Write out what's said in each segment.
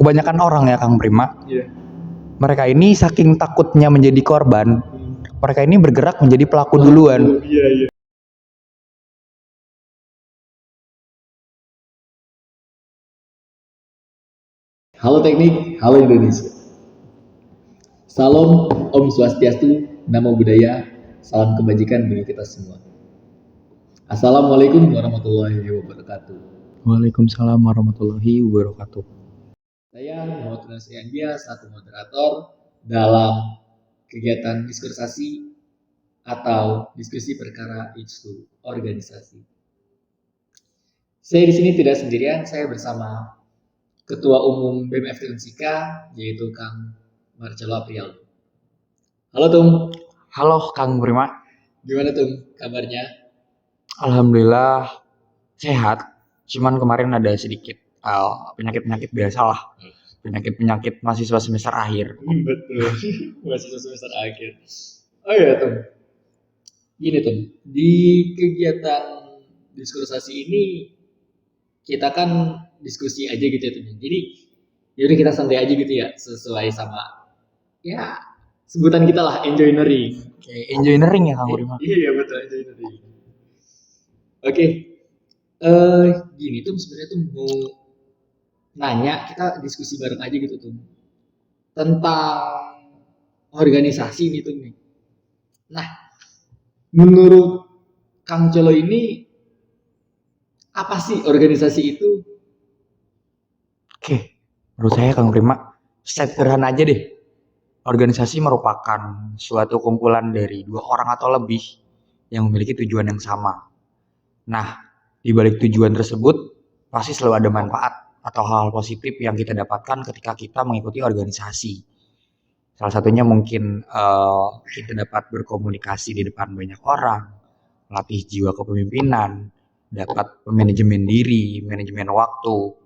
kebanyakan orang ya Kang Prima, Iya. mereka ini saking takutnya menjadi korban, mereka ini bergerak menjadi pelaku duluan. Iya, iya. Halo teknik, halo Indonesia. Salam Om Swastiastu, Namo Buddhaya, salam kebajikan bagi kita semua. Assalamualaikum warahmatullahi wabarakatuh. Waalaikumsalam warahmatullahi wabarakatuh. Saya Muhammad Tunasi Andia, selaku moderator dalam kegiatan diskursasi atau diskusi perkara isu organisasi. Saya di sini tidak sendirian, saya bersama Ketua Umum BEM FT Unsika, yaitu Kang Marcelo Aprial. Halo Tum. Halo Kang Prima. Gimana Tum kabarnya? Alhamdulillah sehat. Cuman kemarin ada sedikit penyakit-penyakit biasa lah. Penyakit-penyakit mahasiswa semester akhir. Betul, mahasiswa semester akhir. Oh iya Tum. Gini Tum, di kegiatan diskursasi ini kita kan diskusi aja gitu ya Tum. Jadi yaudah kita santai aja gitu ya, sesuai sama ya sebutan kita lah, enjoynering. Oke, enjoynering ya Kang Prima. Iya betul, enjoynering. Oke, gini tuh sebenarnya tuh mau nanya, kita diskusi bareng aja gitu tuh tentang organisasi nih tuh nih. Nah, menurut Kang Celo ini apa sih organisasi itu? Oke, menurut saya Kang Prima, sederhana aja deh. Organisasi merupakan suatu kumpulan dari 2 orang atau lebih yang memiliki tujuan yang sama. Nah, di balik tujuan tersebut pasti selalu ada manfaat atau hal-hal positif yang kita dapatkan ketika kita mengikuti organisasi. Salah satunya mungkin kita dapat berkomunikasi di depan banyak orang, melatih jiwa kepemimpinan, dapat manajemen diri, manajemen waktu.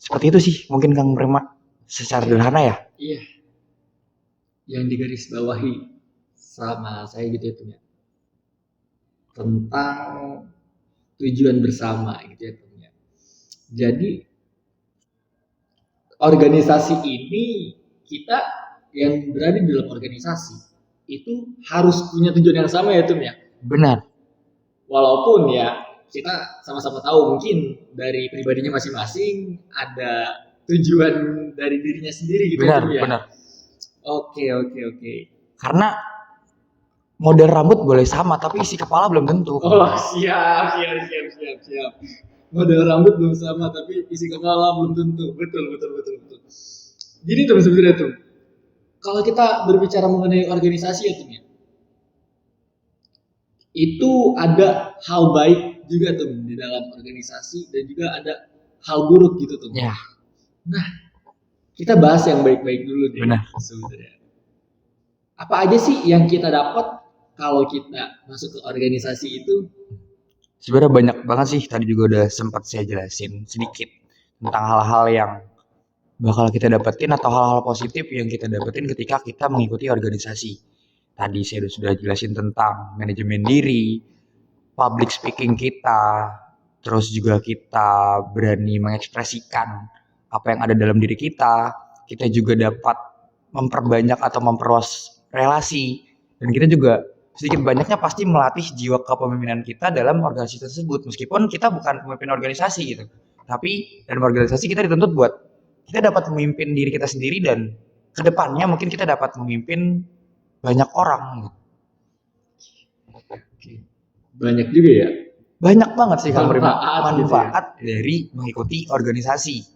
Seperti itu sih mungkin Kang Prima, secara sederhana ya. Iya, yang digarisbawahi sama saya gitu ya Tum ya, tentang tujuan bersama gitu ya Tum ya. Jadi organisasi ini, kita yang berada di dalam organisasi itu harus punya tujuan yang sama ya Tum ya. Benar. Walaupun ya kita sama-sama tahu mungkin dari pribadinya masing-masing ada tujuan dari dirinya sendiri gitu Benar, ya Tum ya. benar. Oke. Karena model rambut boleh sama, tapi isi kepala belum tentu. Oh siap. Model rambut belum sama tapi isi kepala belum tentu. Betul. Jadi tuh sebenarnya tuh, kalau kita berbicara mengenai organisasi ya Tum ya, itu ada hal baik juga tuh di dalam organisasi dan juga ada hal buruk gitu tuh. Ya, Nah, kita bahas yang baik-baik dulu deh. benar. Sebenarnya. Apa aja sih yang kita dapat kalau kita masuk ke organisasi itu? Sebenarnya banyak banget sih, tadi juga udah sempat saya jelasin sedikit tentang hal-hal yang bakal kita dapetin atau hal-hal positif yang kita dapetin ketika kita mengikuti organisasi. Tadi saya sudah jelasin tentang manajemen diri, public speaking kita, terus juga kita berani mengekspresikan apa yang ada dalam diri kita. Kita juga dapat memperbanyak atau memperluas relasi, dan kita juga sedikit banyaknya pasti melatih jiwa kepemimpinan kita dalam organisasi tersebut. Meskipun kita bukan pemimpin organisasi gitu, tapi dalam organisasi kita dituntut buat kita dapat memimpin diri kita sendiri, dan kedepannya mungkin kita dapat memimpin banyak orang. Banyak juga ya. Banyak banget sih Kang Prima Manfaat manfaat dari mengikuti organisasi.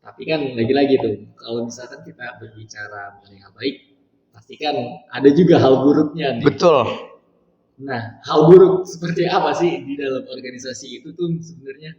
Tapi kan lagi-lagi tuh, kalau misalkan kita berbicara mengenai hal baik, pasti kan ada juga hal buruknya nih. Betul. Nah, hal buruk seperti apa sih di dalam organisasi itu tuh sebenarnya?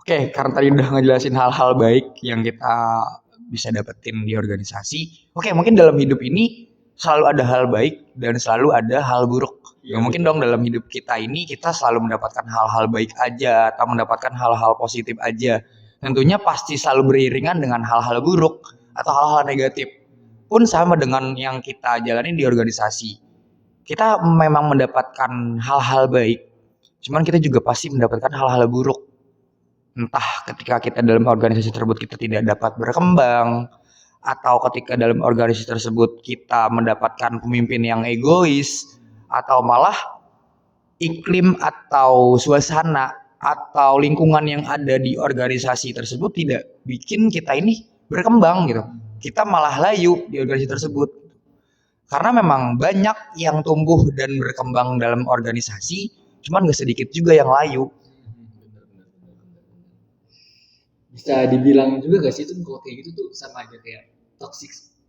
Oke, karena tadi udah ngejelasin hal-hal baik yang kita bisa dapetin di organisasi. Oke, mungkin dalam hidup ini selalu ada hal baik dan selalu ada hal buruk. Ya, mungkin dong dalam hidup kita ini kita selalu mendapatkan hal-hal baik aja atau mendapatkan hal-hal positif aja. Tentunya pasti selalu beriringan dengan hal-hal buruk atau hal-hal negatif. Pun sama dengan yang kita jalani di organisasi. Kita memang mendapatkan hal-hal baik, cuman kita juga pasti mendapatkan hal-hal buruk. Entah ketika kita dalam organisasi tersebut kita tidak dapat berkembang, atau ketika dalam organisasi tersebut kita mendapatkan pemimpin yang egois, atau malah iklim atau suasana atau lingkungan yang ada di organisasi tersebut tidak bikin kita ini berkembang gitu. Kita malah layu di organisasi tersebut. Karena memang banyak yang tumbuh dan berkembang dalam organisasi, cuman gak sedikit juga yang layu. Bisa dibilang juga gak sih itu kalau kayak gitu tuh sama aja kayak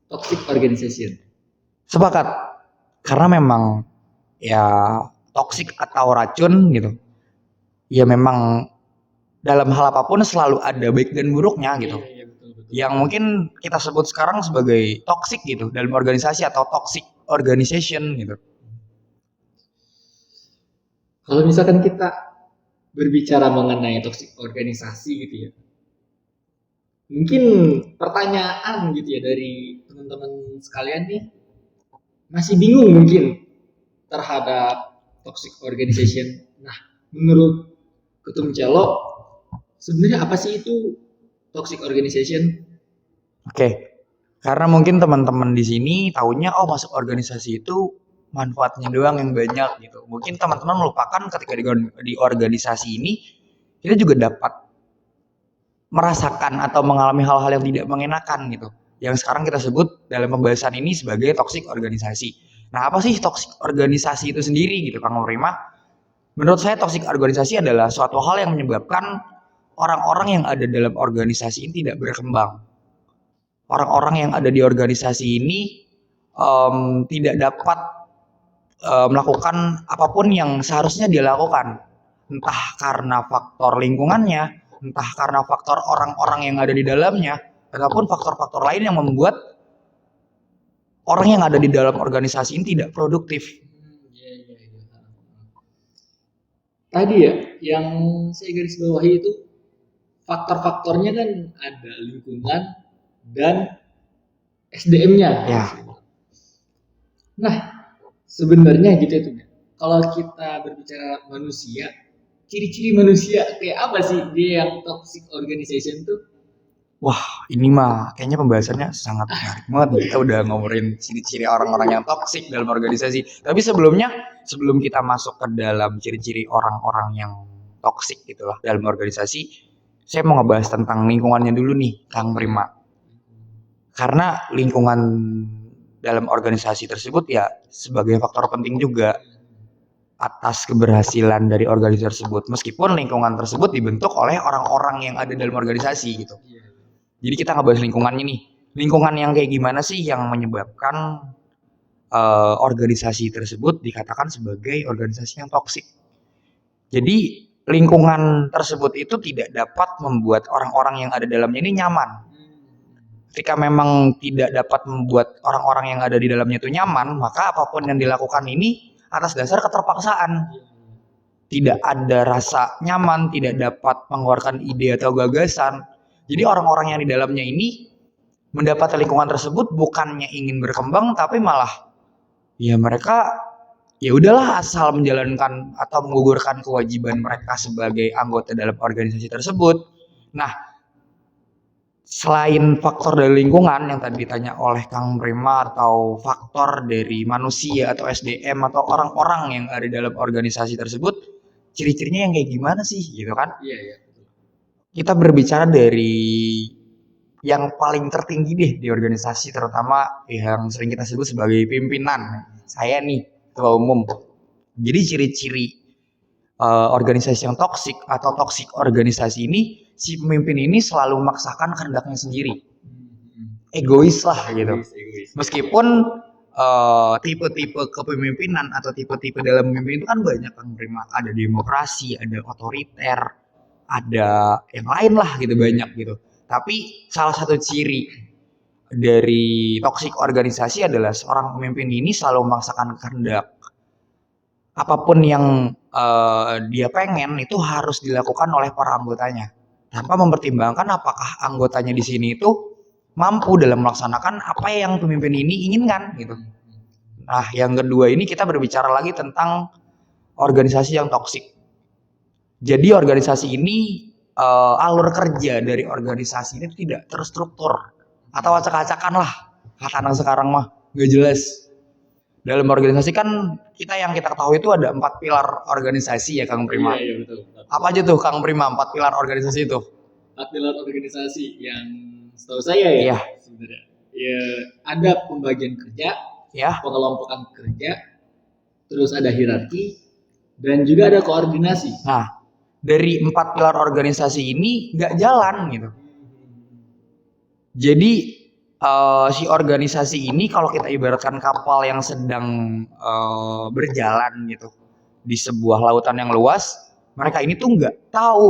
toxic organization. Sepakat. Karena memang ya toksik atau racun gitu. Ya memang dalam hal apapun selalu ada baik dan buruknya gitu. Iya, betul. Yang mungkin kita sebut sekarang sebagai toxic gitu dalam organisasi atau toxic organization gitu. Kalau misalkan kita berbicara mengenai toxic organisasi gitu ya, mungkin pertanyaan gitu ya dari teman-teman sekalian nih masih bingung mungkin terhadap toxic organization. Nah, menurut Ketum Celo, sebenarnya apa sih itu toxic organization? Oke. Karena mungkin teman-teman di sini taunya oh masuk organisasi itu manfaatnya doang yang banyak gitu. Mungkin teman-teman melupakan ketika di organisasi ini kita juga dapat merasakan atau mengalami hal-hal yang tidak mengenakan gitu. Yang sekarang kita sebut dalam pembahasan ini sebagai toxic organisasi. Nah, apa sih toxic organisasi itu sendiri gitu, Kang Prima? Menurut saya toxic organisasi adalah suatu hal yang menyebabkan orang-orang yang ada dalam organisasi ini tidak berkembang. Orang-orang yang ada di organisasi ini tidak dapat melakukan apapun yang seharusnya dia lakukan. Entah karena faktor lingkungannya, entah karena faktor orang-orang yang ada di dalamnya, ataupun faktor-faktor lain yang membuat orang yang ada di dalam organisasi ini tidak produktif. Iya. Tadi ya, yang saya garis bawahi itu faktor-faktornya kan ada lingkungan dan SDM-nya. Ya. Nah, sebenarnya gitu itu. Kalau kita berbicara manusia, ciri-ciri manusia kayak apa sih dia yang toxic organization tuh? Wah, ini mah kayaknya pembahasannya sangat menarik banget. Kita udah ngomongin ciri-ciri orang-orang yang toksik dalam organisasi. Tapi sebelum kita masuk ke dalam ciri-ciri orang-orang yang toksik gitulah dalam organisasi, saya mau ngebahas tentang lingkungannya dulu nih, Kang Prima. Karena lingkungan dalam organisasi tersebut ya sebagai faktor penting juga atas keberhasilan dari organisasi tersebut. Meskipun lingkungan tersebut dibentuk oleh orang-orang yang ada dalam organisasi gitu. Jadi kita ngebahas lingkungannya nih. Lingkungan yang kayak gimana sih yang menyebabkan organisasi tersebut dikatakan sebagai organisasi yang toksik. Jadi lingkungan tersebut itu tidak dapat membuat orang-orang yang ada dalamnya ini nyaman. Ketika memang tidak dapat membuat orang-orang yang ada di dalamnya itu nyaman, maka apapun yang dilakukan ini atas dasar keterpaksaan. Tidak ada rasa nyaman, tidak dapat mengeluarkan ide atau gagasan. Jadi orang-orang yang di dalamnya ini mendapat lingkungan tersebut bukannya ingin berkembang, tapi malah ya mereka ya udahlah asal menjalankan atau menggugurkan kewajiban mereka sebagai anggota dalam organisasi tersebut. Nah, selain faktor dari lingkungan yang tadi ditanya oleh Kang Prima atau faktor dari manusia atau SDM atau orang-orang yang ada dalam organisasi tersebut, ciri-cirinya yang kayak gimana sih gitu kan? Iya. Kita berbicara dari yang paling tertinggi deh di organisasi, terutama yang sering kita sebut sebagai pimpinan. Saya nih ketua umum. Jadi ciri-ciri organisasi yang toksik atau toksik organisasi ini, si pemimpin ini selalu memaksakan kehendaknya sendiri. Egois lah gitu. Meskipun tipe-tipe kepemimpinan atau tipe-tipe dalam pemimpin itu kan banyak kan, ada demokrasi, ada otoriter, ada yang lain lah gitu, banyak gitu. Tapi salah satu ciri dari toxic organisasi adalah seorang pemimpin ini selalu memaksakan kehendak. Apapun yang dia pengen itu harus dilakukan oleh para anggotanya tanpa mempertimbangkan apakah anggotanya di sini itu mampu dalam melaksanakan apa yang pemimpin ini inginkan gitu. Nah, yang kedua ini kita berbicara lagi tentang organisasi yang toksik. Jadi organisasi ini alur kerja dari organisasi ini tidak terstruktur atau acak-acakan lah kata anak sekarang mah nggak jelas. Dalam organisasi kan yang kita ketahui itu ada 4 pilar organisasi ya Kang Prima. Iya betul. Apa aja tuh Kang Prima 4 pilar organisasi itu? 4 pilar organisasi yang setahu saya ya Iya. sebenarnya. Ya ada pembagian kerja, Ya. pengelompokan kerja, terus ada hierarki, dan juga ada koordinasi. Nah, dari 4 pilar organisasi ini nggak jalan gitu. Jadi si organisasi ini kalau kita ibaratkan kapal yang sedang berjalan gitu di sebuah lautan yang luas, mereka ini tuh nggak tahu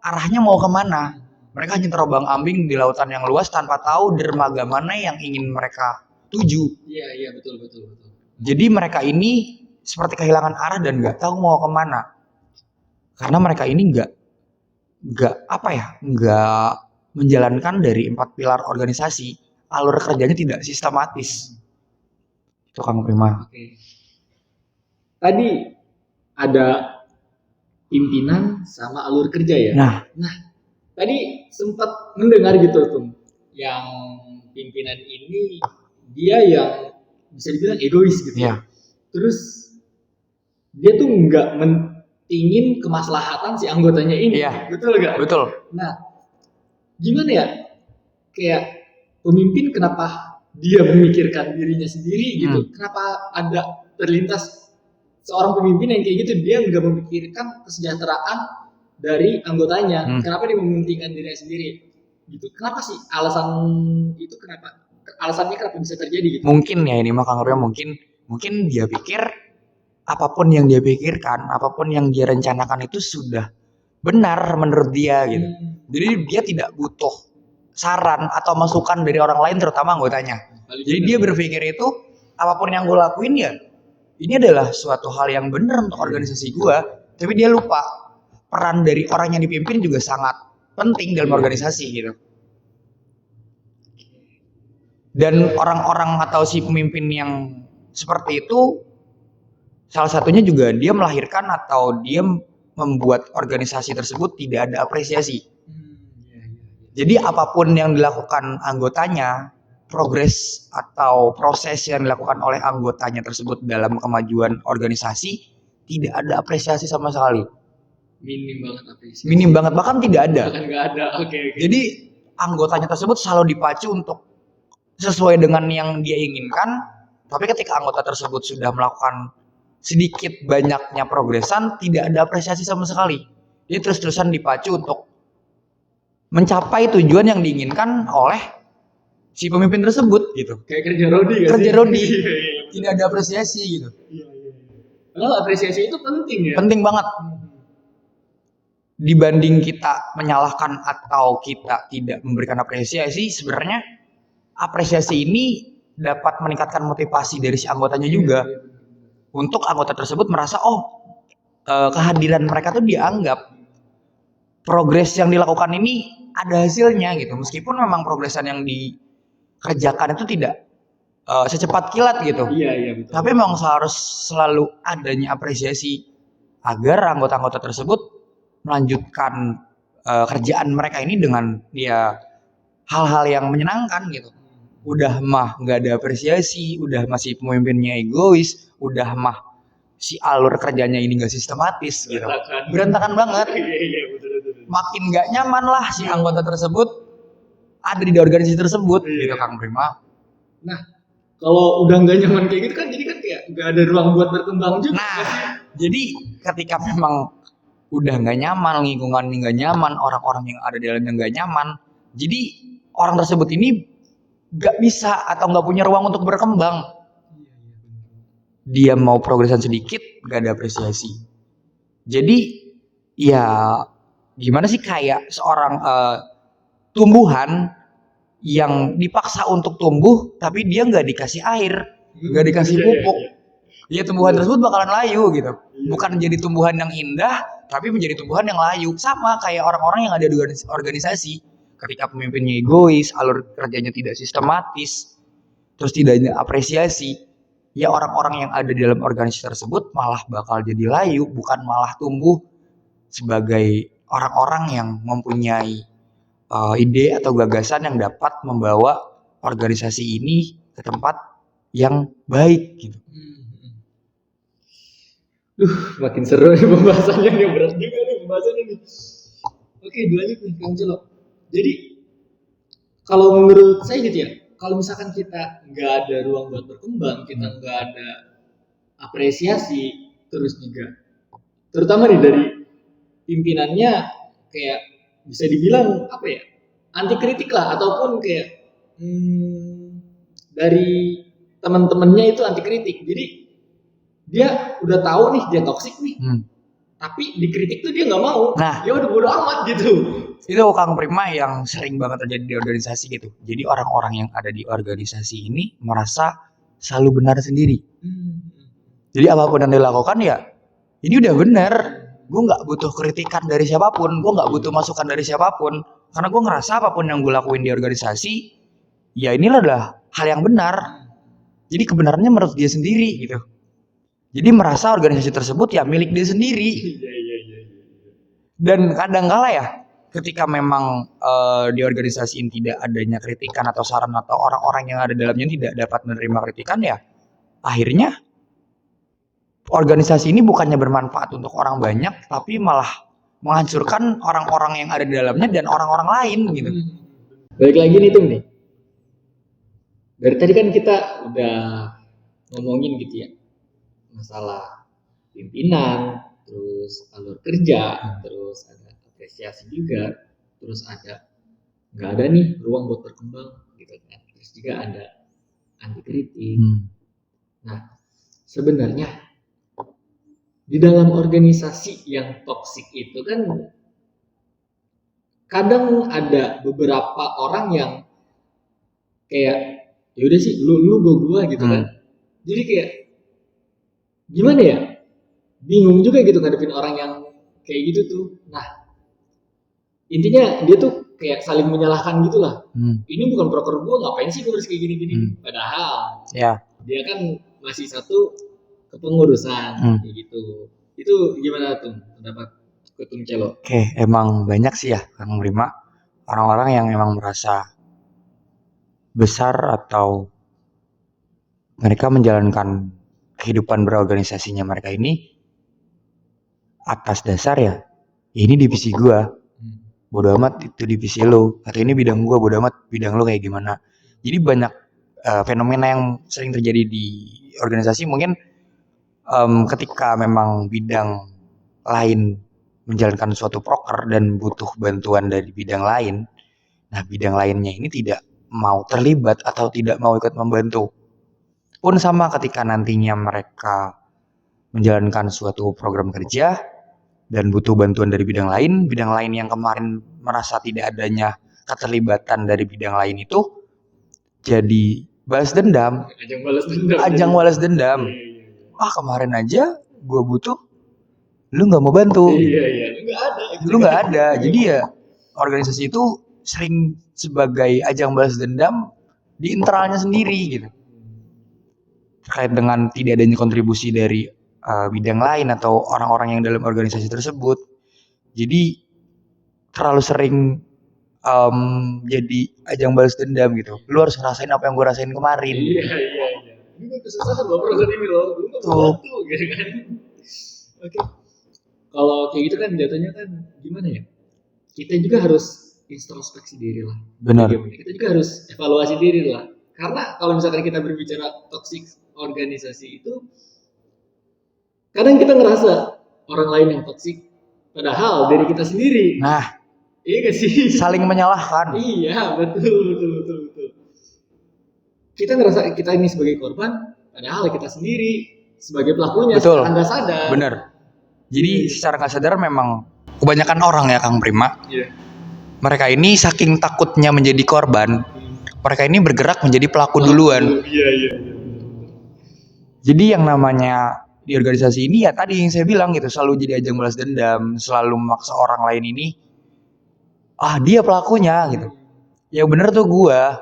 arahnya mau kemana. Mereka hanya terombang-ambing di lautan yang luas tanpa tahu dermaga mana yang ingin mereka tuju. Iya betul. Jadi mereka ini seperti kehilangan arah dan nggak tahu mau kemana. Karena mereka ini nggak menjalankan dari 4 pilar organisasi. Alur kerjanya tidak sistematis. Itu Kang Prima. Oke. Tadi ada pimpinan sama alur kerja ya. Nah, tadi sempat mendengar gitu tuh, yang pimpinan ini dia yang bisa dibilang egois gitu. ya. Terus dia tuh nggak mentingin kemaslahatan si anggotanya ini. Iya. Betul nggak? Betul. Nah, gimana ya? Kayak pemimpin kenapa dia memikirkan dirinya sendiri gitu? Kenapa ada terlintas seorang pemimpin yang kayak gitu, dia nggak memikirkan kesejahteraan dari anggotanya? Kenapa dia mementingkan dirinya sendiri? Gitu. Kenapa sih alasan itu kenapa? Alasannya kenapa bisa terjadi gitu? Mungkin ya ini mah Kang Prima mungkin dia pikir apapun yang dia pikirkan, apapun yang dia rencanakan itu sudah benar menurut dia gitu. Jadi dia tidak butuh saran atau masukan dari orang lain terutama anggotanya. Jadi dia berpikir itu apapun yang gue lakuin ya ini adalah suatu hal yang benar untuk organisasi gue, tapi dia lupa peran dari orang yang dipimpin juga sangat penting dalam organisasi gitu. Dan orang-orang atau si pemimpin yang seperti itu salah satunya juga dia melahirkan atau dia membuat organisasi tersebut tidak ada apresiasi. Jadi apapun yang dilakukan anggotanya, progres atau proses yang dilakukan oleh anggotanya tersebut dalam kemajuan organisasi tidak ada apresiasi sama sekali. Minim banget apresiasi. Minim banget, bahkan tidak ada. Bahkan nggak ada. Oke. Jadi anggotanya tersebut selalu dipacu untuk sesuai dengan yang dia inginkan, tapi ketika anggota tersebut sudah melakukan sedikit banyaknya progresan, tidak ada apresiasi sama sekali. Dia terus-terusan dipacu untuk mencapai tujuan yang diinginkan oleh si pemimpin tersebut gitu. Kayak kerja rodi kan? Kerja rodi. Tidak ada apresiasi gitu. Iya. Padahal apresiasi itu penting ya. Penting banget. Dibanding kita menyalahkan atau kita tidak memberikan apresiasi, sebenarnya apresiasi ini dapat meningkatkan motivasi dari si anggotanya juga. Untuk anggota tersebut merasa kehadiran mereka tuh dianggap, progres yang dilakukan ini ada hasilnya gitu, meskipun memang progresan yang dikerjakan itu tidak secepat kilat gitu. Iya betul. Tapi memang harus selalu adanya apresiasi agar anggota-anggota tersebut melanjutkan kerjaan mereka ini dengan hal-hal yang menyenangkan gitu. Udah mah nggak ada apresiasi, udah masih pemimpinnya egois, udah mah si alur kerjanya ini nggak sistematis gitu, berantakan banget. Iya betul. Makin nggak nyaman lah si anggota tersebut ada di organisasi tersebut gitu Kang Prima. Nah kalau udah nggak nyaman kayak gitu kan, jadi kan kayak nggak ada ruang buat berkembang juga. Nah jadi ketika memang udah nggak nyaman, lingkungan nggak nyaman, orang-orang yang ada di dalamnya nggak nyaman, jadi orang tersebut ini nggak bisa atau nggak punya ruang untuk berkembang. Dia mau progresan sedikit nggak ada apresiasi. Jadi ya gimana sih, kayak seorang tumbuhan yang dipaksa untuk tumbuh tapi dia nggak dikasih air, nggak dikasih pupuk. Ya tumbuhan tersebut bakalan layu gitu. Bukan menjadi tumbuhan yang indah, tapi menjadi tumbuhan yang layu. Sama kayak orang-orang yang ada di organisasi. Ketika pemimpinnya egois, alur kerjanya tidak sistematis, terus tidak ada apresiasi, ya orang-orang yang ada di dalam organisasi tersebut malah bakal jadi layu, bukan malah tumbuh sebagai orang-orang yang mempunyai ide atau gagasan yang dapat membawa organisasi ini ke tempat yang baik gitu. Makin seru nih pembahasannya nih, berat juga nih pembahasannya nih. Oke, dilanjut nih Kang Celo. Jadi kalau menurut saya gitu ya, kalau misalkan kita nggak ada ruang buat berkembang, kita nggak ada apresiasi, terus juga terutama nih dari pimpinannya kayak bisa dibilang apa ya, anti kritik lah, ataupun kayak dari teman-temannya itu anti kritik. Jadi dia udah tahu nih dia toksik nih, tapi dikritik tuh dia nggak mau. Nah, ya udah bodo amat gitu. Itu Kang Prima yang sering banget terjadi di organisasi gitu. Jadi orang-orang yang ada di organisasi ini merasa selalu benar sendiri. Jadi apapun yang dilakukan ya ini udah benar. Gue nggak butuh kritikan dari siapapun, gue nggak butuh masukan dari siapapun, karena gue ngerasa apapun yang gue lakuin di organisasi ya inilah adalah hal yang benar. Jadi kebenarannya menurut dia sendiri gitu. Jadi merasa organisasi tersebut ya milik dia sendiri. Dan kadang-kala ya ketika memang di organisasi ini tidak adanya kritikan atau saran atau orang-orang yang ada dalamnya tidak dapat menerima kritikan ya akhirnya organisasi ini bukannya bermanfaat untuk orang banyak tapi malah menghancurkan orang-orang yang ada di dalamnya dan orang-orang lain gitu. Balik lagi nih Tung nih. Dari tadi kan kita udah ngomongin gitu ya masalah pimpinan, terus alur kerja, terus ada apresiasi juga, terus ada nggak ada nih ruang buat berkembang gitu kan, terus juga ada anti kritik. Nah sebenarnya di dalam organisasi yang toksik itu kan kadang ada beberapa orang yang kayak yaudah sih lu gua gitu kan, jadi kayak gimana ya, bingung juga gitu ngadepin orang yang kayak gitu tuh. Nah intinya dia tuh kayak saling menyalahkan gitulah. Ini bukan proker gue, ngapain sih gue harus kayak gini-gini. Padahal dia kan masih satu kepengurusan kayak gitu. Itu gimana tuh pendapat Ketum Celo? Oke, emang banyak sih ya Kang Prima orang-orang yang emang merasa besar atau mereka menjalankan kehidupan berorganisasinya mereka ini atas dasar ya ini divisi gua, bodo amat itu divisi lo, atau ini bidang gua, bodo amat bidang lo kayak gimana. Jadi banyak fenomena yang sering terjadi di organisasi mungkin ketika memang bidang lain menjalankan suatu proker dan butuh bantuan dari bidang lain, nah bidang lainnya ini tidak mau terlibat atau tidak mau ikut membantu. Pun sama ketika nantinya mereka menjalankan suatu program kerja dan butuh bantuan dari bidang lain yang kemarin merasa tidak adanya keterlibatan dari bidang lain itu jadi balas dendam. Ajang balas dendam. Kemarin aja gue butuh, lu nggak mau bantu. Lu nggak ada. Jadi ya organisasi itu sering sebagai ajang balas dendam di internalnya sendiri gitu. Terkait dengan tidak adanya kontribusi dari bidang lain atau orang-orang yang dalam organisasi tersebut. Jadi terlalu sering jadi ajang balas dendam gitu. Lu harus ngerasain apa yang gue rasain kemarin. Iya. Ini gue kesusahan loh program ini loh. Lu nggak bantu gitu kan. Oke. Kalau kayak gitu kan jatuhnya kan gimana ya? Kita juga harus introspeksi diri lah. Benar. Kita juga harus evaluasi diri lah. Karena kalau misalkan kita berbicara toxic organisasi itu, kadang kita ngerasa orang lain yang toksik, padahal dari kita sendiri. Nah, iya gak sih? Saling menyalahkan. Iya, betul. Kita ngerasa kita ini sebagai korban, padahal kita sendiri sebagai pelakunya. Betul. Nggak sadar. Bener. Jadi secara nggak sadar memang kebanyakan orang ya Kang Prima. Iya. Mereka ini saking takutnya menjadi korban, mereka ini bergerak menjadi pelaku duluan. Iya. Jadi yang namanya di organisasi ini ya tadi yang saya bilang gitu, selalu jadi ajang balas dendam, selalu memaksa orang lain ini dia pelakunya gitu. Yang bener tuh gua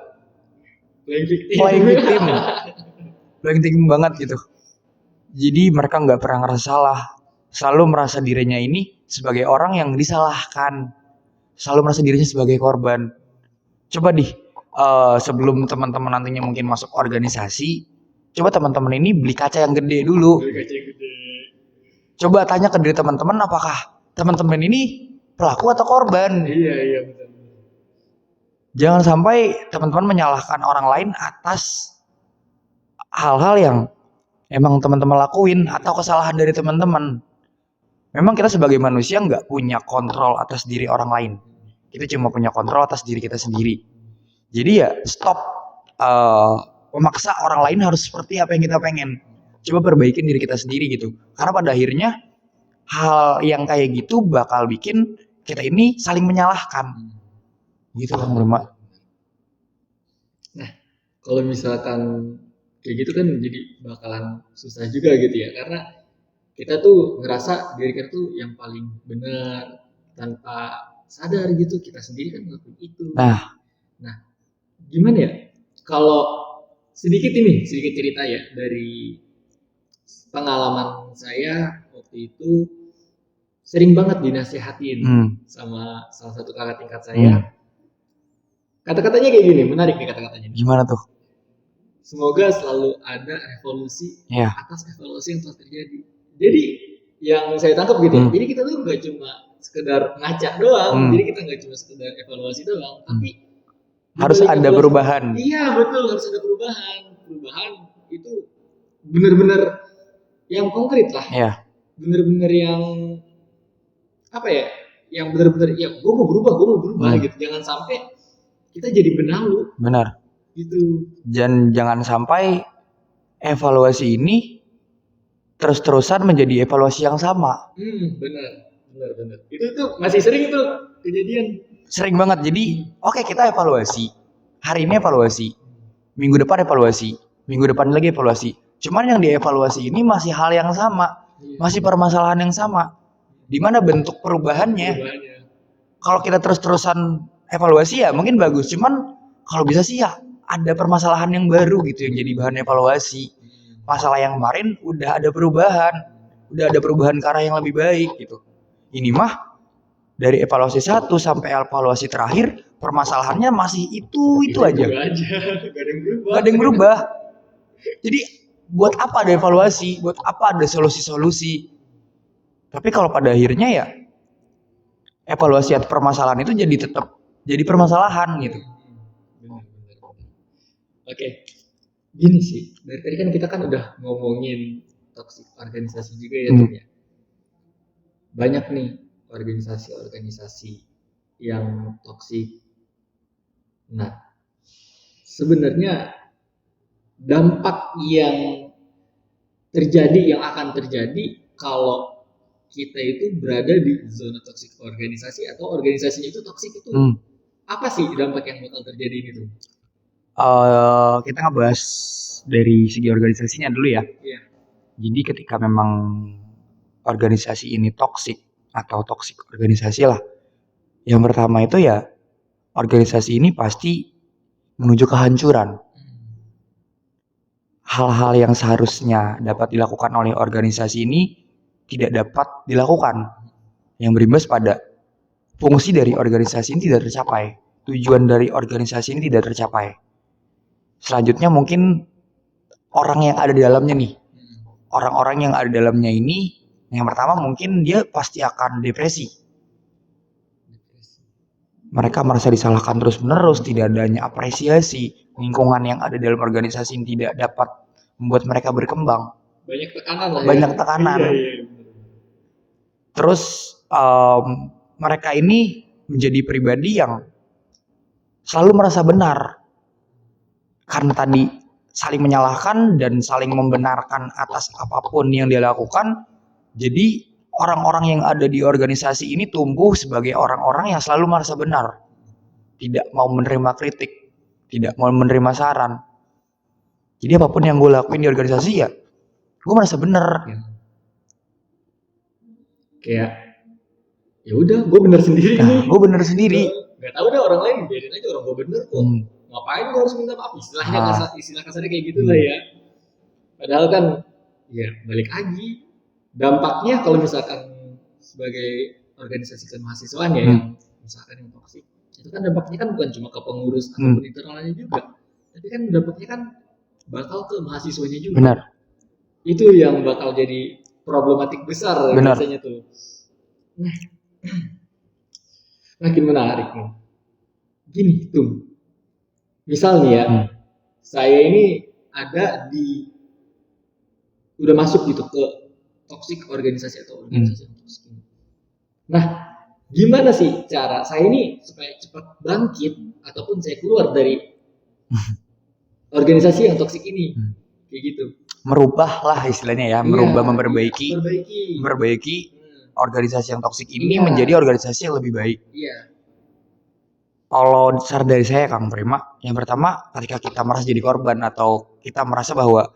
playing victim banget gitu. Jadi mereka nggak pernah ngerasa salah selalu merasa dirinya ini sebagai orang yang disalahkan, selalu merasa dirinya sebagai korban. Coba sebelum teman-teman nantinya mungkin masuk organisasi, coba teman-teman ini beli kaca yang gede dulu. Beli kaca yang gede. Coba tanya ke diri teman-teman, apakah teman-teman ini pelaku atau korban? Iya betul. Jangan sampai teman-teman menyalahkan orang lain atas hal-hal yang emang teman-teman lakuin atau kesalahan dari teman-teman. Memang kita sebagai manusia nggak punya kontrol atas diri orang lain. Kita cuma punya kontrol atas diri kita sendiri. Jadi ya stop memaksa orang lain harus seperti apa yang kita pengen. Coba perbaikin diri kita sendiri gitu. Karena pada akhirnya hal yang kayak gitu bakal bikin kita ini saling menyalahkan. Gitu Kang Rema. Nah, kalau misalkan kayak gitu kan jadi bakalan susah juga gitu ya, karena kita tuh ngerasa diri kita tuh yang paling benar tanpa sadar gitu kita sendiri kan ngelakuin itu. Nah, Gimana ya? Kalau sedikit cerita ya dari pengalaman saya waktu itu sering banget dinasehatin sama salah satu kakak tingkat saya. Kata-katanya kayak gini, menarik nih kata-katanya. Gimana tuh? Semoga selalu ada revolusi Ya. atas evaluasi yang telah terjadi. Jadi yang saya tangkap gitu ya, jadi kita tuh nggak cuma sekedar ngaca doang, jadi kita nggak cuma sekedar evaluasi doang, tapi harus ada perubahan. Iya betul, harus ada perubahan. Perubahan itu benar-benar yang konkret lah. Iya. Benar-benar yang apa ya? Yang benar-benar ya gue mau berubah gitu. Jangan sampai kita jadi benalu. Benar. Gitu. Dan jangan sampai evaluasi ini terus-terusan menjadi evaluasi yang sama. Benar. Itu tuh masih sering itu kejadian. Sering banget. Jadi, oke, kita evaluasi. Hari ini evaluasi. Minggu depan evaluasi. Minggu depan lagi evaluasi. Cuman yang dievaluasi ini masih hal yang sama. Masih permasalahan yang sama. Di mana bentuk perubahannya. Kalau kita terus-terusan evaluasi ya mungkin bagus. Cuman kalau bisa sih ya ada permasalahan yang baru gitu yang jadi bahan evaluasi. Masalah yang kemarin udah ada perubahan. Udah ada perubahan ke arah yang lebih baik gitu. Ini mah dari evaluasi 1 sampai evaluasi terakhir permasalahannya masih itu aja. Gak ada yang berubah. Jadi buat apa ada evaluasi? Buat apa ada solusi-solusi? Tapi kalau pada akhirnya ya evaluasi atau permasalahan itu tetap jadi permasalahan gitu. Benar. Oke. Gini sih, dari tadi kan kita kan udah ngomongin toxic organisasi juga ya, ya. Banyak nih organisasi-organisasi yang toksik. Nah, sebenarnya dampak yang akan terjadi kalau kita itu berada di zona toksik organisasi atau organisasinya itu toksik itu apa sih dampak yang bakal terjadi ini tuh? Kita ngebahas dari segi organisasinya dulu ya. Iya. Jadi ketika memang organisasi ini toksik atau toksik organisasi lah. Yang pertama itu ya organisasi ini pasti menuju kehancuran. Hal-hal yang seharusnya dapat dilakukan oleh organisasi ini tidak dapat dilakukan. Yang berimbas pada fungsi dari organisasi ini tidak tercapai. Tujuan dari organisasi ini tidak tercapai. Selanjutnya mungkin orang yang ada di dalamnya nih. Orang-orang yang ada di dalamnya ini yang pertama mungkin dia pasti akan depresi. Mereka merasa disalahkan terus-menerus, tidak adanya apresiasi, lingkungan yang ada dalam organisasi ini tidak dapat membuat mereka berkembang. Banyak tekanan lah. Banyak tekanan. Iya. Terus mereka ini menjadi pribadi yang selalu merasa benar. Karena tadi saling menyalahkan dan saling membenarkan atas apapun yang dia lakukan. Jadi orang-orang yang ada di organisasi ini tumbuh sebagai orang-orang yang selalu merasa benar. Tidak mau menerima kritik. Tidak mau menerima saran. Jadi apapun yang gue lakuin di organisasi ya gue merasa benar. Kayak ya udah gue benar sendiri nih. Gue benar sendiri. Gak tahu deh orang lain, biarin aja orang gue bener kok. Ngapain gue harus minta maaf? Istilah kasarnya kayak gitu lah ya. Padahal kan ya balik lagi dampaknya kalau misalkan sebagai organisasi kemahasiswaan ya, yang misalkan yang toksik, itu kan dampaknya kan bukan cuma ke pengurus ataupun internalnya juga, tapi kan dampaknya kan bakal ke mahasiswanya juga. Benar. Itu yang bakal jadi problematik besar biasanya tuh. Nah, makin menarik nih. Gini tuh, misal nih ya, saya ini ada udah masuk gitu ke toxic organisasi atau organisasi yang toxic ini. Nah, gimana sih cara saya ini supaya cepat bangkit ataupun saya keluar dari organisasi yang toxic ini? Kayak gitu. Merubah lah istilahnya ya, memperbaiki organisasi yang toksik ini menjadi organisasi yang lebih baik. Iya. Kalau saran dari saya Kang Prima, yang pertama ketika kita merasa jadi korban atau kita merasa bahwa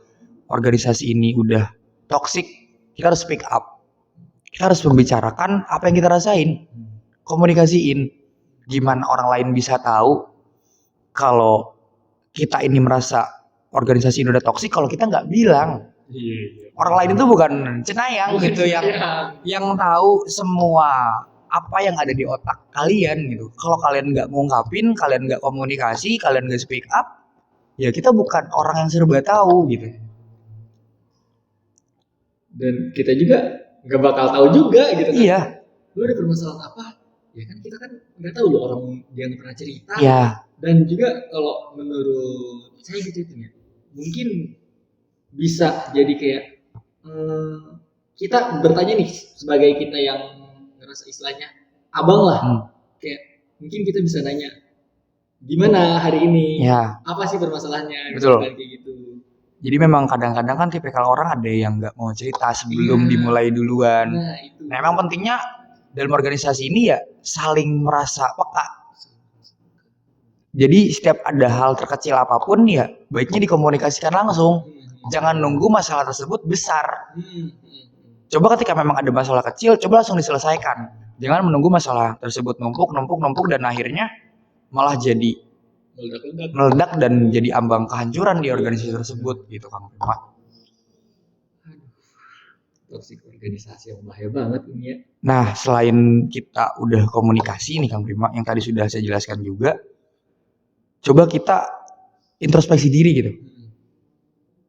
organisasi ini udah toksik, kita harus speak up. Kita harus membicarakan apa yang kita rasain, komunikasiin. Gimana orang lain bisa tahu kalau kita ini merasa organisasi ini udah toksik kalau kita nggak bilang. Orang lain itu bukan cenayang gitu yang tahu semua apa yang ada di otak kalian gitu. Kalau kalian nggak ngungkapin, kalian nggak komunikasi, kalian nggak speak up, ya kita bukan orang yang serba tahu gitu. Dan kita juga nggak bakal tahu juga gitu kan. Iya. Lu ada permasalahan apa? Ya kan kita kan nggak tahu loh, orang dia nggak pernah cerita. Iya. Dan juga kalau menurut saya gitu ya, mungkin bisa jadi kayak kita bertanya nih sebagai kita yang ngerasa istilahnya abang lah, kayak mungkin kita bisa nanya gimana hari ini, apa sih permasalahannya, betul kayak gitu. Jadi memang kadang-kadang kan tipikal orang ada yang nggak mau cerita sebelum dimulai duluan. Nah emang pentingnya dalam organisasi ini ya saling merasa peka. Jadi setiap ada hal terkecil apapun ya baiknya dikomunikasikan langsung. Jangan nunggu masalah tersebut besar. Coba ketika memang ada masalah kecil, coba langsung diselesaikan. Jangan menunggu masalah tersebut numpuk dan akhirnya malah jadi meledak dan jadi ambang kehancuran di organisasi tersebut gitu Kang Prima. Toksik organisasi yang bahaya banget ini ya. Nah, selain kita udah komunikasi nih Kang Prima, yang tadi sudah saya jelaskan juga, coba kita introspeksi diri gitu.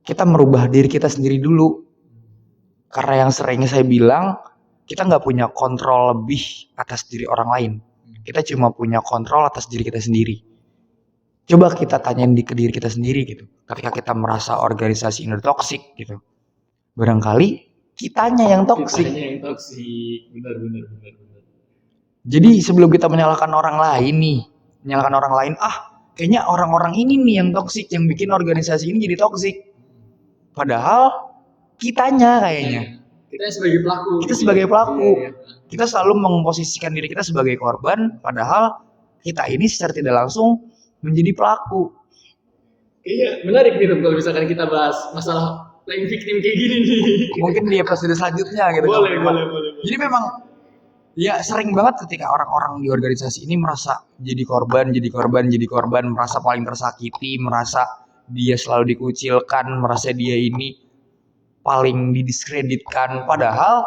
Kita merubah diri kita sendiri dulu. Karena yang seringnya saya bilang, kita nggak punya kontrol lebih atas diri orang lain. Kita cuma punya kontrol atas diri kita sendiri. Coba kita tanyain ke diri kita sendiri gitu. Ketika kita merasa organisasi ini toksik gitu. Barangkali kitanya yang toksik. Benar. Jadi sebelum kita menyalahkan orang lain, kayaknya orang-orang ini nih yang toksik, yang bikin organisasi ini jadi toksik. Padahal kitanya kayaknya. Kita sebagai pelaku. Kita selalu memposisikan diri kita sebagai korban, padahal kita ini secara tidak langsung menjadi pelaku. Iya, menarik nih kalau misalkan kita bahas masalah playing victim kayak gini nih. Mungkin di episode selanjutnya gitu. Boleh. Jadi memang ya sering banget ketika orang-orang di organisasi ini merasa jadi korban, merasa paling tersakiti, merasa dia selalu dikucilkan, merasa dia ini paling didiskreditkan, padahal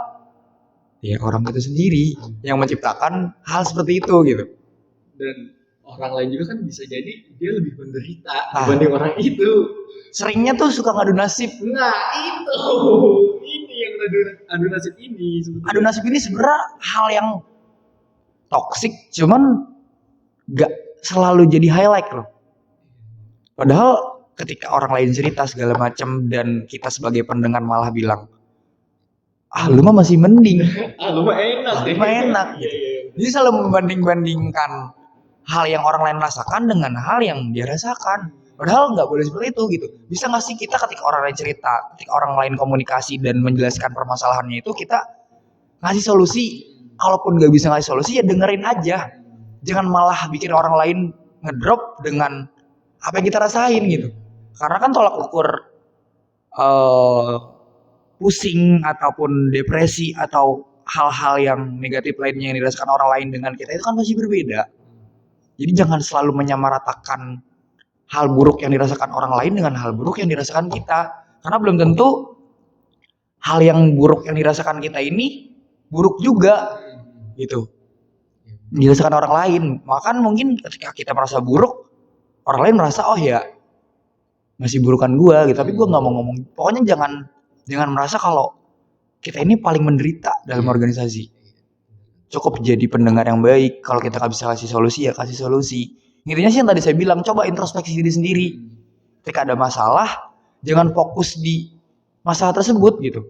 ya orang itu sendiri yang menciptakan hal seperti itu gitu. Dan orang lain juga kan bisa jadi dia lebih menderita dibanding orang itu. Seringnya tuh suka ngadu nasib. Nah itu, ini yang adu nasib ini. Adu nasib ini sebenarnya hal yang toksik, cuman gak selalu jadi highlight loh. Padahal ketika orang lain cerita segala macam dan kita sebagai pendengar malah bilang, lu mah masih mending, lu mah enak. Gitu. Jadi selalu membanding-bandingkan hal yang orang lain rasakan dengan hal yang dia rasakan. Padahal nggak boleh seperti itu gitu. Bisa nggak sih kita ketika orang lain cerita, ketika orang lain komunikasi dan menjelaskan permasalahannya itu, kita ngasih solusi. Kalaupun nggak bisa ngasih solusi ya dengerin aja. Jangan malah bikin orang lain ngedrop dengan apa yang kita rasain gitu. Karena kan tolak ukur pusing ataupun depresi atau hal-hal yang negatif lainnya yang dirasakan orang lain dengan kita itu kan masih berbeda. Jadi jangan selalu menyamaratakan hal buruk yang dirasakan orang lain dengan hal buruk yang dirasakan kita. Karena belum tentu hal yang buruk yang dirasakan kita ini buruk juga gitu, dirasakan orang lain. Maka mungkin ketika kita merasa buruk, orang lain merasa oh ya masih burukan gua gitu, tapi gua nggak mau ngomong. Pokoknya jangan merasa kalau kita ini paling menderita dalam organisasi. Cukup jadi pendengar yang baik. Kalau kita nggak bisa kasih solusi ya kasih solusi. Intinya sih yang tadi saya bilang, coba introspeksi diri sendiri. Ketika ada masalah, jangan fokus di masalah tersebut gitu.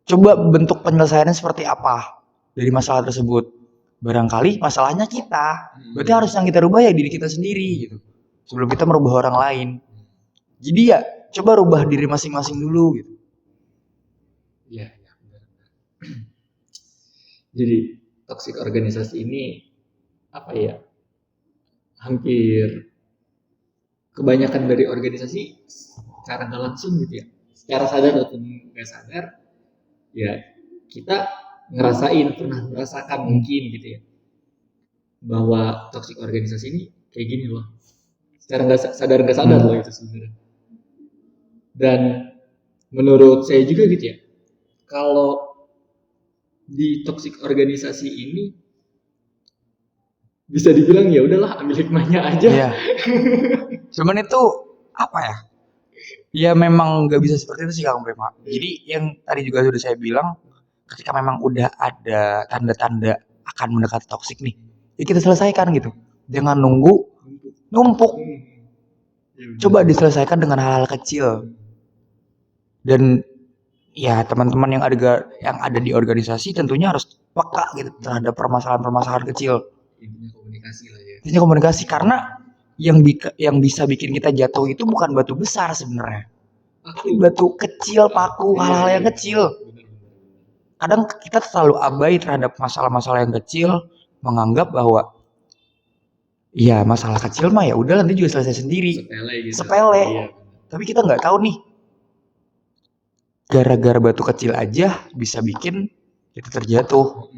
Coba bentuk penyelesaiannya seperti apa dari masalah tersebut. Barangkali masalahnya kita. Berarti harus yang kita rubah ya diri kita sendiri gitu. Sebelum kita merubah orang lain. Jadi ya coba rubah diri masing-masing dulu gitu. Iya, benar. Jadi toxic organisasi ini apa ya? Hampir kebanyakan dari organisasi secara nggak langsung gitu ya, secara sadar ataupun nggak sadar, ya kita pernah merasakan mungkin gitu ya, bahwa toxic organisasi ini kayak gini loh, secara nggak sadar loh itu sebenarnya. Dan menurut saya juga gitu ya, kalau di toxic organisasi ini bisa dibilang ya udahlah ambil hikmahnya aja. Iya. Cuman itu apa ya? Ya memang nggak bisa seperti itu sih Kang Prima. Jadi yang tadi juga sudah saya bilang, ketika memang udah ada tanda-tanda akan mendekati toksik nih, ya kita selesaikan gitu. Jangan nunggu numpuk. Coba diselesaikan dengan hal-hal kecil. Dan ya teman-teman yang ada di organisasi tentunya harus peka gitu terhadap permasalahan-permasalahan kecil. Intinya komunikasi lah ya. Intinya komunikasi, karena yang bisa bikin kita jatuh itu bukan batu besar sebenarnya. Batu kecil, paku, hal-hal yang kecil. Kadang kita terlalu abai terhadap masalah-masalah yang kecil, menganggap bahwa ya masalah kecil mah ya udah nanti juga selesai sendiri. Sepele. Iya. Tapi kita nggak tahu nih, gara-gara batu kecil aja bisa bikin kita terjatuh.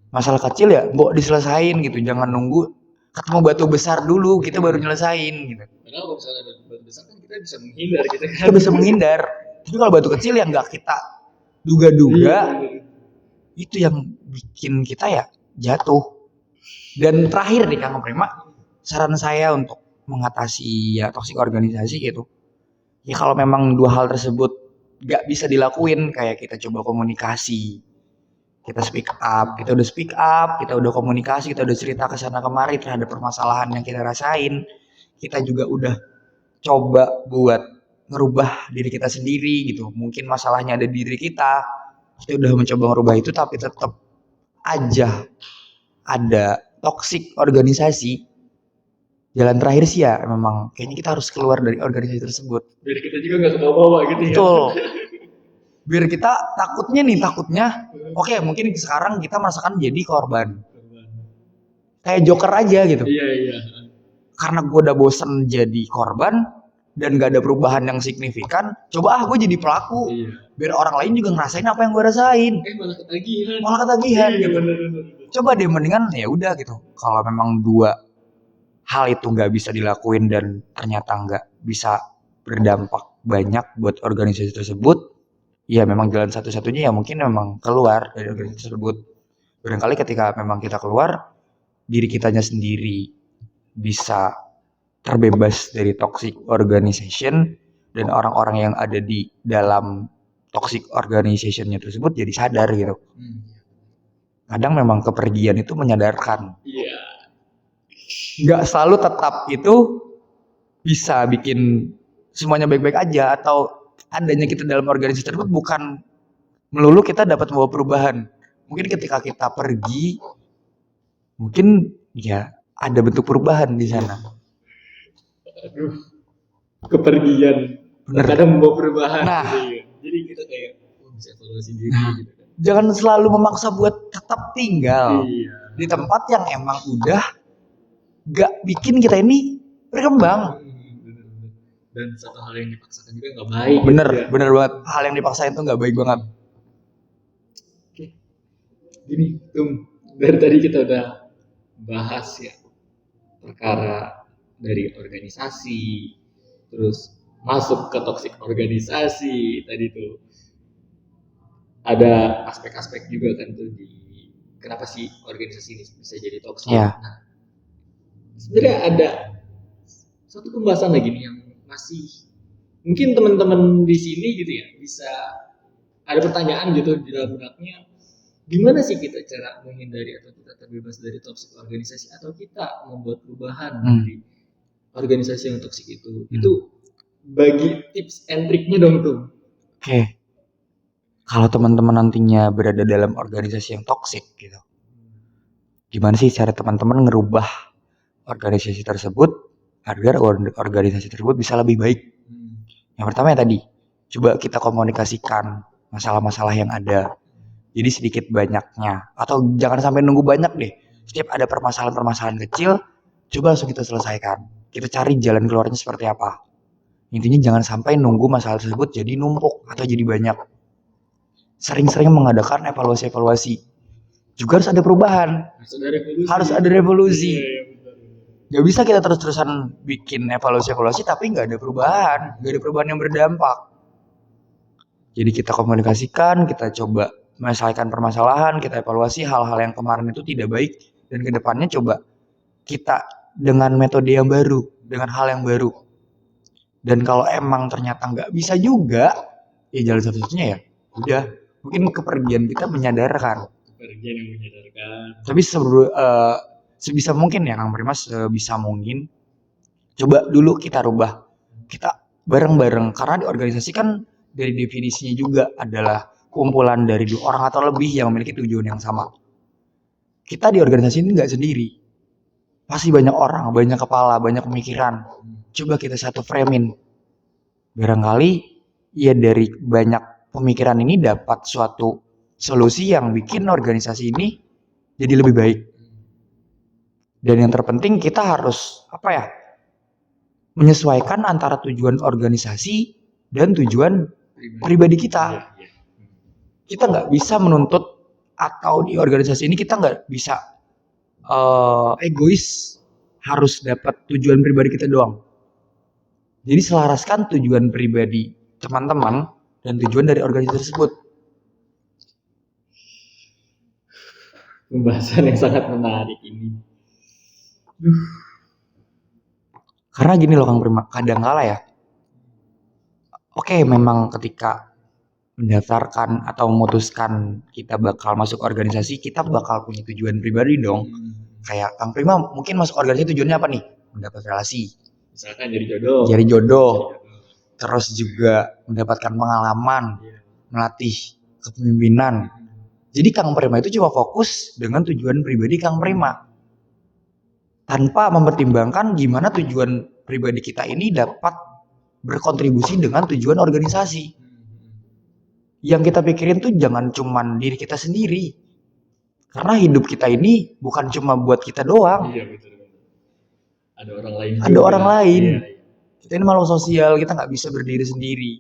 Masalah kecil ya mbok diselesain gitu, jangan nunggu ketemu batu besar dulu kita baru nyelesain gitu. Padahal kalau misalnya ada batu besar kan kita bisa menghindar gitu kan. Kita bisa menghindar. Tapi kalau batu kecil yang nggak kita duga-duga, itu yang bikin kita ya jatuh. Dan terakhir nih Kang Prima, saran saya untuk mengatasi ya toksik organisasi gitu, ya kalau memang dua hal tersebut nggak bisa dilakuin, kayak kita coba komunikasi, kita speak up, kita udah komunikasi, kita udah cerita ke sana kemari terhadap permasalahan yang kita rasain, kita juga udah coba buat ngerubah diri kita sendiri gitu. Mungkin masalahnya ada di diri kita udah mencoba ngerubah itu, tapi tetap aja ada toksik organisasi. Jalan terakhir sih ya memang kayaknya kita harus keluar dari organisasi tersebut. Biar kita juga nggak kebawa-bawa gitu ya. Betul. Biar kita takutnya, oke, mungkin sekarang kita merasakan jadi korban. Kayak Joker aja gitu. Iya. Karena gue udah bosen jadi korban dan gak ada perubahan yang signifikan, coba gue jadi pelaku. Iya. Biar orang lain juga ngerasain apa yang gue rasain. Malah ketagihan iya, gitu. Bener. Coba deh mendingan ya udah gitu. Kalau memang dua hal itu nggak bisa dilakuin dan ternyata nggak bisa berdampak banyak buat organisasi tersebut, ya memang jalan satu-satunya ya mungkin memang keluar dari organisasi tersebut. Barangkali ketika memang kita keluar, diri kitanya sendiri bisa terbebas dari toxic organization, dan orang-orang yang ada di dalam toxic organization-nya tersebut jadi sadar gitu. Kadang memang kepergian itu menyadarkan. Iya. Nggak selalu tetap itu bisa bikin semuanya baik-baik aja, atau adanya kita dalam organisasi tersebut bukan melulu kita dapat membawa perubahan. Mungkin ketika kita pergi, mungkin ya ada bentuk perubahan di sana. Aduh, kepergian kadang membawa perubahan. Nah, gitu. Jadi kita kayak bisa evaluasi diri gitu kan. Jangan selalu memaksa buat tetap tinggal di tempat yang emang udah gak bikin kita ini berkembang. Dan satu hal yang dipaksakan juga gak baik. Bener banget. Hal yang dipaksain itu gak baik banget. Oke. Gini, dari tadi kita udah bahas ya perkara dari organisasi, terus masuk ke toksik organisasi tadi tuh. ada aspek-aspek juga kan tuh di kenapa sih organisasi ini bisa jadi toksik. Iya. Nah, sebenarnya ada satu pembahasan lagi nih yang masih mungkin teman-teman di sini gitu ya bisa ada pertanyaan gitu di dalam benaknya, gimana sih kita cara menghindari atau kita terbebas dari toxic organisasi atau kita membuat perubahan dari organisasi yang toxic itu. Itu bagi tips and triknya dong tuh. Oke. Kalau teman-teman nantinya berada dalam organisasi yang toksik gitu, gimana sih cara teman-teman ngerubah organisasi tersebut agar organisasi tersebut bisa lebih baik? Yang pertama ya tadi, coba kita komunikasikan masalah-masalah yang ada. Jadi sedikit banyaknya, atau jangan sampai nunggu banyak deh. Setiap ada permasalahan-permasalahan kecil, coba langsung kita selesaikan. Kita cari jalan keluarnya seperti apa. Intinya jangan sampai nunggu masalah tersebut jadi numpuk atau jadi banyak. Sering-sering mengadakan evaluasi-evaluasi. Juga harus ada perubahan. Harus ada revolusi. Gak bisa kita terus-terusan bikin evaluasi-evaluasi tapi gak ada perubahan. Gak ada perubahan yang berdampak. Jadi kita komunikasikan, kita coba menyelesaikan permasalahan, kita evaluasi hal-hal yang kemarin itu tidak baik. Dan kedepannya coba kita dengan metode yang baru, dengan hal yang baru. Dan kalau emang ternyata gak bisa juga, ya jalan satu-satunya ya udah. Mungkin kepergian kita menyadarkan. Kepergian yang menyadarkan. Tapi sebisa mungkin ya Kang Prima, sebisa mungkin coba dulu kita rubah. Kita bareng-bareng, karena di organisasi kan dari definisinya juga adalah kumpulan dari 2 orang atau lebih yang memiliki tujuan yang sama. Kita di organisasi ini nggak sendiri. Pasti banyak orang, banyak kepala, banyak pemikiran. Coba kita satu framein. Barangkali ya dari banyak pemikiran ini dapat suatu solusi yang bikin organisasi ini jadi lebih baik. Dan yang terpenting kita harus menyesuaikan antara tujuan organisasi dan tujuan pribadi kita. Kita nggak bisa menuntut, atau di organisasi ini kita nggak bisa egois harus dapat tujuan pribadi kita doang. Jadi selaraskan tujuan pribadi teman-teman dan tujuan dari organisasi tersebut. Pembahasan yang sangat menarik ini. Karena gini loh Kang Prima, kadang kala ya, oke, memang ketika mendaftarkan atau memutuskan kita bakal masuk organisasi, kita bakal punya tujuan pribadi dong. Kayak Kang Prima mungkin masuk organisasi tujuannya apa nih? Mendapat relasi. Misalkan jadi jodoh. Jadi jodoh. Terus juga mendapatkan pengalaman, melatih kepemimpinan. Jadi Kang Prima itu cuma fokus dengan tujuan pribadi Kang Prima, tanpa mempertimbangkan gimana tujuan pribadi kita ini dapat berkontribusi dengan tujuan organisasi. Yang kita pikirin tuh jangan cuman diri kita sendiri. Karena hidup kita ini bukan cuma buat kita doang. Iya, betul. Ada orang lain. Ada orang lain. Iya. Kita ini makhluk sosial, kita nggak bisa berdiri sendiri.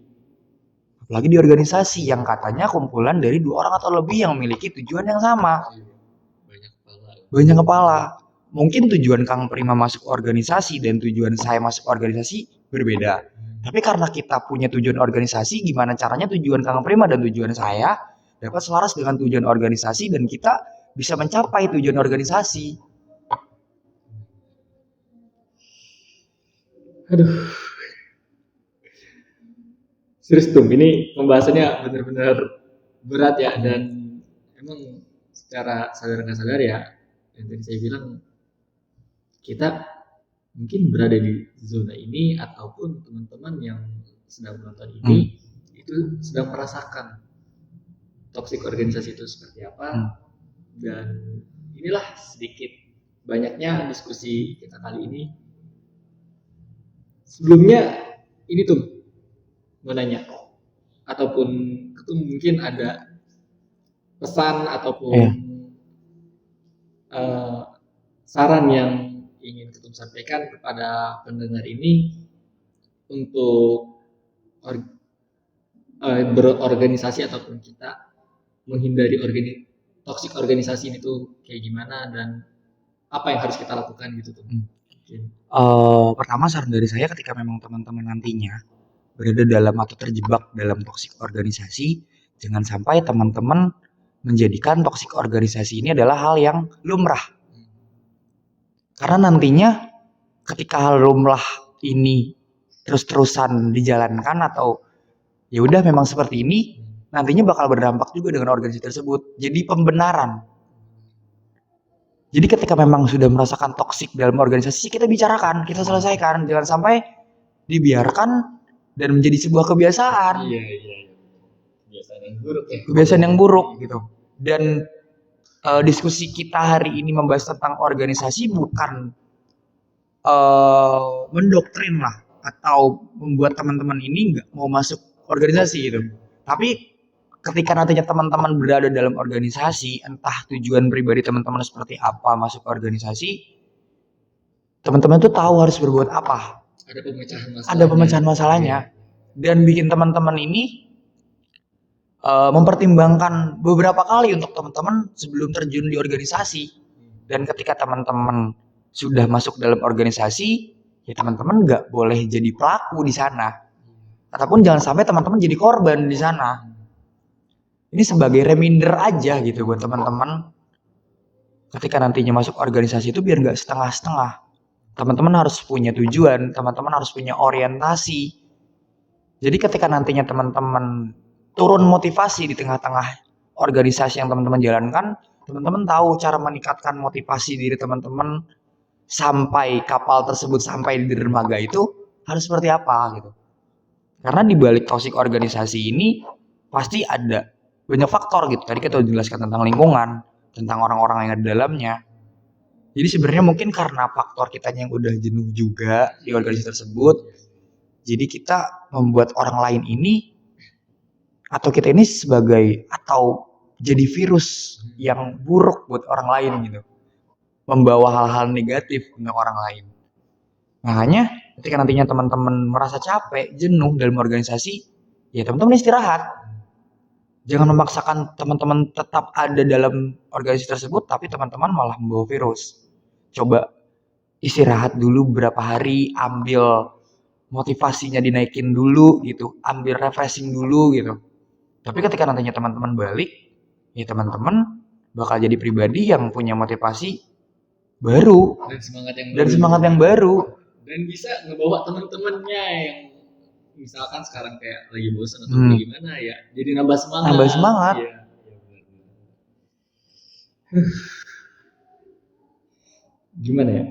Apalagi di organisasi yang katanya kumpulan dari 2 orang atau lebih yang memiliki tujuan yang sama. Banyak kepala. Mungkin tujuan Kang Prima masuk organisasi dan tujuan saya masuk organisasi berbeda. Tapi karena kita punya tujuan organisasi, gimana caranya tujuan Kang Prima dan tujuan saya dapat selaras dengan tujuan organisasi dan kita bisa mencapai tujuan organisasi. Aduh. Serius tuh, ini pembahasannya benar-benar berat ya, dan emang secara sadar nggak sadar ya, yang tadi saya bilang, kita mungkin berada di zona ini ataupun teman-teman yang sedang menonton ini itu sedang merasakan toksik organisasi itu seperti apa. Dan inilah sedikit banyaknya diskusi kita kali ini. Sebelumnya ini tuh mau nanya, ataupun itu mungkin ada pesan ataupun saran yang ingin Ketum sampaikan kepada pendengar ini untuk berorganisasi ataupun kita menghindari toksik organisasi ini tuh kayak gimana dan apa yang harus kita lakukan gitu tuh. Pertama saran dari saya, ketika memang teman-teman nantinya berada dalam atau terjebak dalam toksik organisasi, Jangan sampai teman-teman menjadikan toksik organisasi ini adalah hal yang lumrah. Karena nantinya ketika hal lumrah ini terus-terusan dijalankan atau ya udah memang seperti ini, nantinya bakal berdampak juga dengan organisasi tersebut. Jadi pembenaran. Jadi ketika memang sudah merasakan toksik dalam organisasi, kita bicarakan, kita selesaikan. Jangan sampai dibiarkan dan menjadi sebuah kebiasaan. Iya. Kebiasaan yang buruk ya. Kebiasaan yang buruk gitu. Dan diskusi kita hari ini membahas tentang organisasi bukan mendoktrin lah atau membuat teman-teman ini nggak mau masuk organisasi gitu. Tapi ketika nantinya teman-teman berada dalam organisasi, entah tujuan pribadi teman-teman seperti apa masuk organisasi, teman-teman tuh tahu harus berbuat apa. Ada pemecahan masalahnya. Ada pemecahan masalahnya. Dan bikin teman-teman ini mempertimbangkan beberapa kali untuk teman-teman sebelum terjun di organisasi. Dan ketika teman-teman sudah masuk dalam organisasi, ya teman-teman nggak boleh jadi pelaku di sana. Ataupun jangan sampai teman-teman jadi korban di sana. Ini sebagai reminder aja gitu buat teman-teman. Ketika nantinya masuk organisasi itu biar nggak setengah-setengah. Teman-teman harus punya tujuan, teman-teman harus punya orientasi. Jadi ketika nantinya teman-teman turun motivasi di tengah-tengah organisasi yang teman-teman jalankan, teman-teman tahu cara meningkatkan motivasi diri teman-teman sampai kapal tersebut sampai di dermaga itu harus seperti apa gitu. Karena di balik toksik organisasi ini pasti ada banyak faktor gitu. Tadi kita udah jelaskan tentang lingkungan, tentang orang-orang yang ada di dalamnya. Jadi sebenarnya mungkin karena faktor kita yang udah jenuh juga di organisasi tersebut, jadi kita membuat orang lain ini atau kita ini sebagai atau jadi virus yang buruk buat orang lain gitu. Membawa hal-hal negatif untuk orang lain. Makanya ketika nantinya teman-teman merasa capek, jenuh dalam organisasi, ya teman-teman istirahat. Jangan memaksakan teman-teman tetap ada dalam organisasi tersebut, tapi teman-teman malah membawa virus. Coba istirahat dulu beberapa hari, ambil motivasinya dinaikin dulu gitu, ambil refreshing dulu gitu. Tapi ketika nantinya teman-teman balik, ya teman-teman bakal jadi pribadi yang punya motivasi baru dan semangat yang baru dan bisa ngebawa teman-temannya yang misalkan sekarang kayak lagi bosan atau gimana ya, jadi nambah semangat. Ya, gimana ya,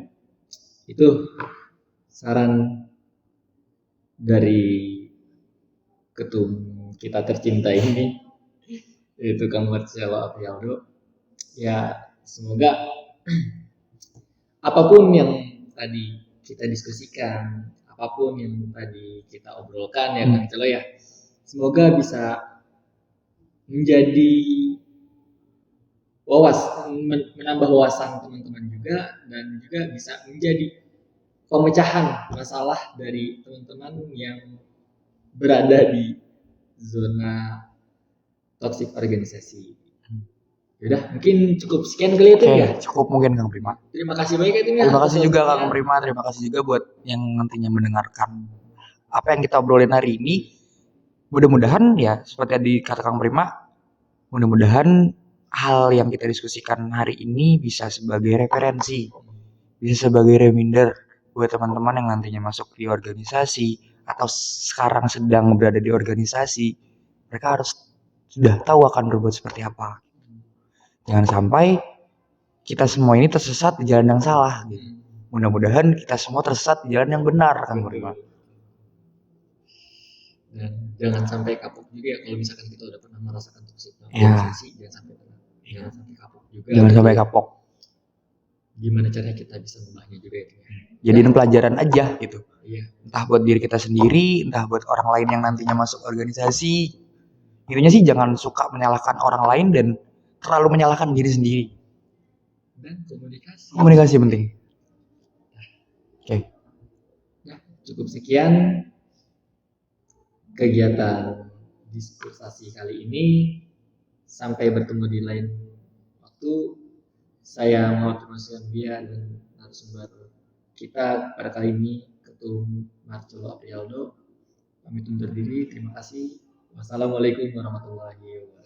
itu saran dari ketum kita tercinta ini, yaitu Kang Marcelo Aprialdo. Ya semoga apapun yang tadi kita diskusikan, apapun yang tadi kita obrolkan ya Kang Marcelo ya, semoga bisa menjadi menambah wawasan teman-teman juga, dan juga bisa menjadi pemecahan masalah dari teman-teman yang berada di zona toxic organisasi. Yaudah, mungkin cukup sekian kali itu ya. Cukup mungkin Kang Prima. Terima kasih banyak ya Tim ya. Terima kasih juga Kang Prima, terima kasih juga buat yang nantinya mendengarkan apa yang kita obrolin hari ini. Mudah-mudahan ya seperti tadi kata Kang Prima, mudah-mudahan hal yang kita diskusikan hari ini bisa sebagai referensi, bisa sebagai reminder buat teman-teman yang nantinya masuk di organisasi atau sekarang sedang berada di organisasi. Mereka harus sudah tahu akan berbuat seperti apa. Jangan sampai kita semua ini tersesat di jalan yang salah. Mudah-mudahan kita semua tersesat di jalan yang benar, Kang Prima. Dan jangan sampai kapok juga ya, kalau misalkan kita udah pernah merasakan toksik organisasi, jangan sampai kapok juga. Jangan sampai kapok. Gimana caranya kita bisa mengubahnya juga ya? Jadiin pelajaran aja gitu. Iya. Entah buat diri kita sendiri, entah buat orang lain yang nantinya masuk organisasi. Intinya sih jangan suka menyalahkan orang lain dan terlalu menyalahkan diri sendiri. Dan komunikasi penting. Oke. Nah, cukup sekian kegiatan diskusi kali ini. Sampai bertemu di lain waktu. Saya Muhammad Masyanbia dan narasumber kita pada kali ini Ketum Marcelo Aprialdo. Pamit undur diri. Terima kasih. Wassalamualaikum warahmatullahi wabarakatuh.